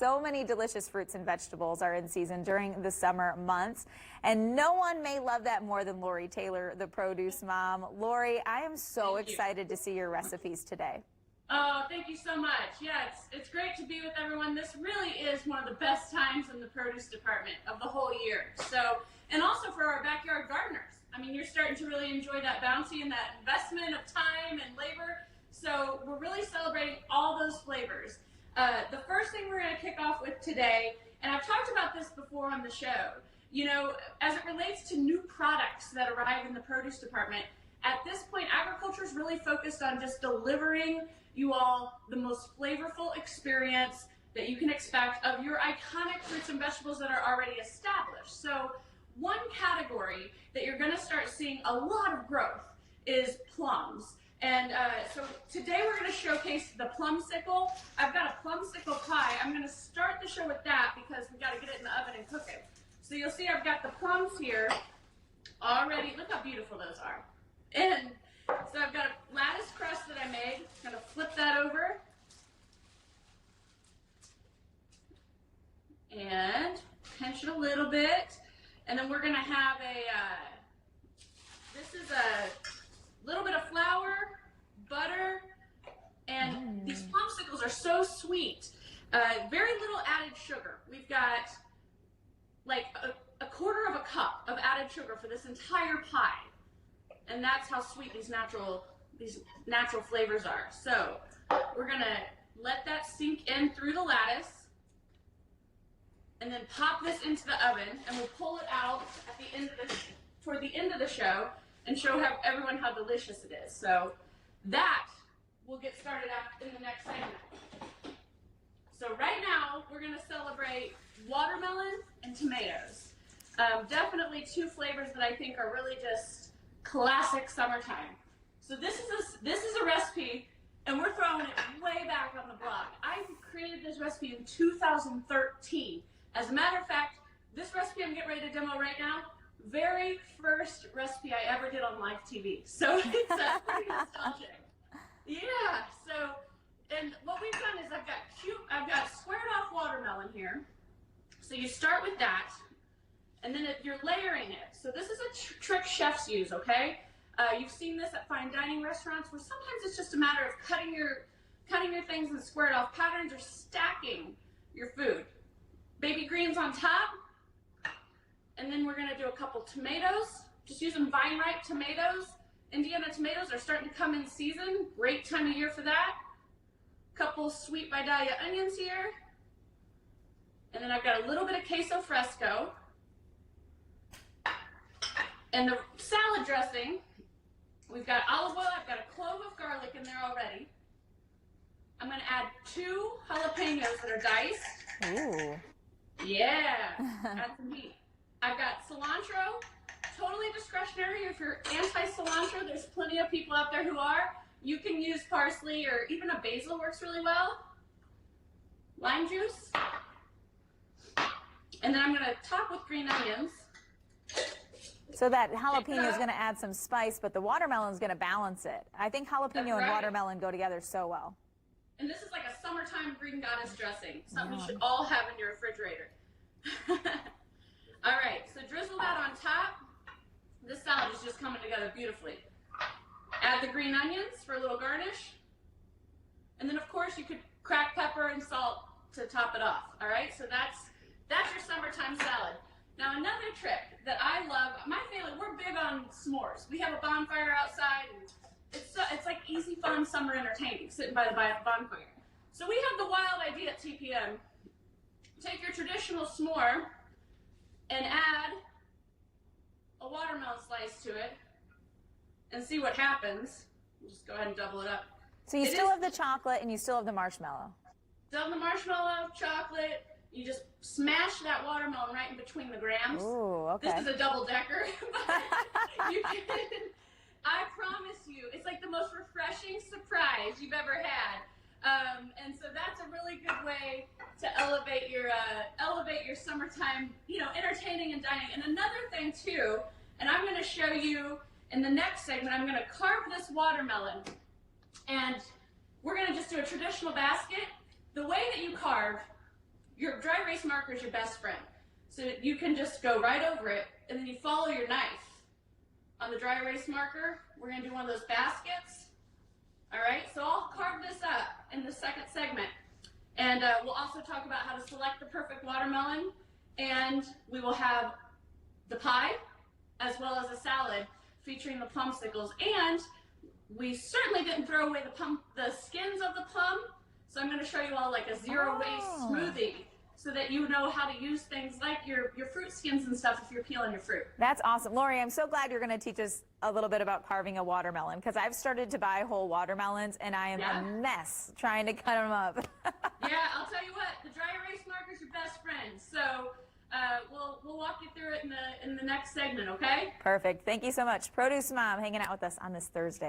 So many delicious fruits and vegetables are in season during the summer months, and no one may love that more than Lori Taylor, the produce mom. Lori, I am so excited to see your recipes today. Oh, thank you so much. Yeah, it's great to be with everyone. This really is one of the best times in the produce department of the whole year. So, and also for our backyard gardeners. I mean, you're starting to really enjoy that bounty and that investment of time and labor. So we're really celebrating all those flavors. The first thing we're going to kick off with today, and I've talked about this before on the show, you know, as it relates to new products that arrive in the produce department, at this point, agriculture is really focused on just delivering you all the most flavorful experience that you can expect of your iconic fruits and vegetables that are already established. So one category that you're going to start seeing a lot of growth is plums. And so today we're going to showcase the plumsicle. I've got a plumsicle pie. I'm going to start the show with that because we got to get it in the oven and cook it. So you'll see I've got the plums here already. Look how beautiful those are. And so I've got a lattice crust that I made. I'm going to flip that over. And pinch it a little bit. And then we're going to have this is a little bit of flour, butter, and these plumsicles are so sweet. Very little added sugar. We've got like a quarter of a cup of added sugar for this entire pie. And that's how sweet these natural flavors are. So we're gonna let that sink in through the lattice and then pop this into the oven, and we'll pull it out at the end of toward the end of the show and show everyone how delicious it is. So that will get started out in the next segment. So right now we're gonna celebrate watermelon and tomatoes. Definitely two flavors that I think are really just classic summertime. So this is a recipe, and we're throwing it way back on the block. I created this recipe in 2013. As a matter of fact, this recipe I'm getting ready to demo right now, very first recipe I ever did on live TV. So it's pretty nostalgic. Yeah. So, and what we've done is I've got squared off watermelon here. So you start with that. And then you're layering it. So this is a trick chefs use, okay? You've seen this at fine dining restaurants where sometimes it's just a matter of cutting your things in squared off patterns or stacking your food. Baby greens on top. And then we're gonna do a couple tomatoes. Just using vine ripe tomatoes. Indiana tomatoes are starting to come in season. Great time of year for that. Couple sweet Vidalia onions here. And then I've got a little bit of queso fresco. And the salad dressing, we've got olive oil, I've got a clove of garlic in there already. I'm going to add 2 jalapenos that are diced. Ooh. Yeah, add some heat. I've got cilantro, totally discretionary. If you're anti-cilantro, there's plenty of people out there who are. You can use parsley or even a basil works really well. Lime juice. And then I'm going to top with green onions. So that jalapeno is going to add some spice, but the watermelon is going to balance it. I think jalapeno and watermelon go together so well. And this is like a summertime green goddess dressing, something you should all have in your refrigerator. All right, so drizzle that on top. This salad is just coming together beautifully. Add the green onions for a little garnish. And then, of course, you could crack pepper and salt to top it off. All right, so that's your summertime salad. Now, another trick that I love, my family, we're big on s'mores. We have a bonfire outside, and it's like easy, fun summer entertaining, sitting by the bonfire. So we have the wild idea at TPM. Take your traditional s'more and add a watermelon slice to it and see what happens. We'll just go ahead and double it up. So you still have the chocolate and you still have the marshmallow. Still have the marshmallow, chocolate. You just smash that watermelon right in between the grams. Ooh, okay. This is a double decker. But you can, I promise you, it's like the most refreshing surprise you've ever had. And so that's a really good way to elevate your summertime, entertaining and dining. And another thing too, and I'm going to show you in the next segment, I'm going to carve this watermelon, and we're going to just do a traditional basket. The way that you carve your dry erase marker is your best friend. So you can just go right over it, and then you follow your knife on the dry erase marker. We're gonna do one of those baskets. All right, so I'll carve this up in the second segment. And we'll also talk about how to select the perfect watermelon, and we will have the pie, as well as a salad featuring the plumsicles. And we certainly didn't throw away the skins of the plum, so I'm going to show you all like a zero waste smoothie, so that you know how to use things like your fruit skins and stuff if you're peeling your fruit. That's awesome. Lori, I'm so glad you're going to teach us a little bit about carving a watermelon, because I've started to buy whole watermelons and I am a mess trying to cut them up. Yeah, I'll tell you what, the dry erase marker is your best friend. So we'll walk you through it in the next segment, okay? Perfect. Thank you so much. Produce Mom hanging out with us on this Thursday.